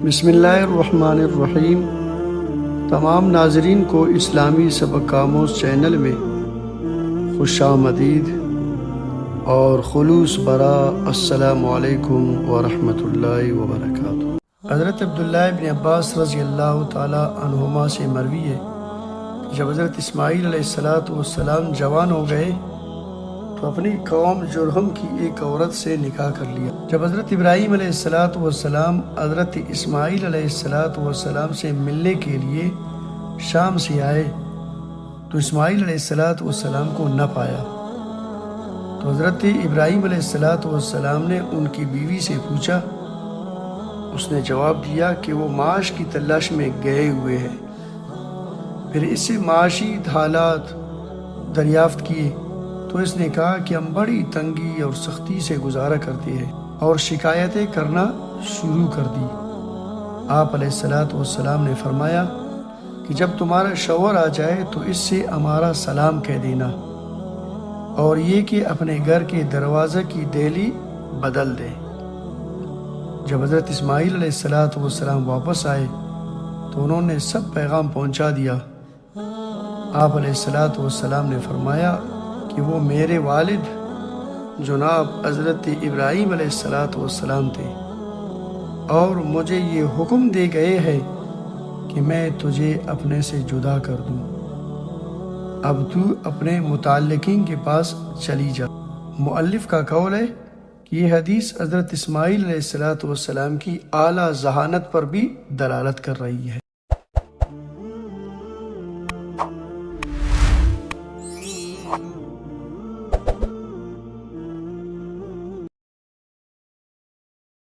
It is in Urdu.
بسم اللہ الرحمن الرحیم۔ تمام ناظرین کو اسلامی سبق آموز چینل میں خوش آمدید اور خلوص برا السلام علیکم ورحمۃ اللہ وبرکاتہ۔ حضرت عبداللہ ابن عباس رضی اللہ تعالی عنہما سے مروی ہے کہ جب حضرت اسماعیل علیہ السلام جوان ہو گئے تو اپنی قوم جرہم کی ایک عورت سے نکاح کر لیا۔ جب حضرت ابراہیم علیہ السلام حضرت اسماعیل علیہ السلام سے ملنے کے لیے شام سے آئے تو اسماعیل علیہ السلام کو نہ پایا، تو حضرت ابراہیم علیہ السلام نے ان کی بیوی سے پوچھا۔ اس نے جواب دیا کہ وہ معاش کی تلاش میں گئے ہوئے ہیں۔ پھر اس سے معاشی حالات دریافت کیے تو اس نے کہا کہ ہم بڑی تنگی اور سختی سے گزارا کرتے ہیں، اور شکایتیں کرنا شروع کر دی۔ آپ علیہ السلام نے فرمایا کہ جب تمہارا شوہر آ جائے تو اس سے ہمارا سلام کہہ دینا، اور یہ کہ اپنے گھر کے دروازہ کی دہلی بدل دے۔ جب حضرت اسماعیل علیہ السلام واپس آئے تو انہوں نے سب پیغام پہنچا دیا۔ آپ علیہ السلام نے فرمایا کہ وہ میرے والد جناب حضرت ابراہیم علیہ السلام تھے، اور مجھے یہ حکم دے گئے ہیں کہ میں تجھے اپنے سے جدا کر دوں، اب تو اپنے متعلقین کے پاس چلی جا۔ مؤلف کا قول ہے کہ یہ حدیث حضرت اسماعیل علیہ السلام کی اعلیٰ ذہانت پر بھی دلالت کر رہی ہے۔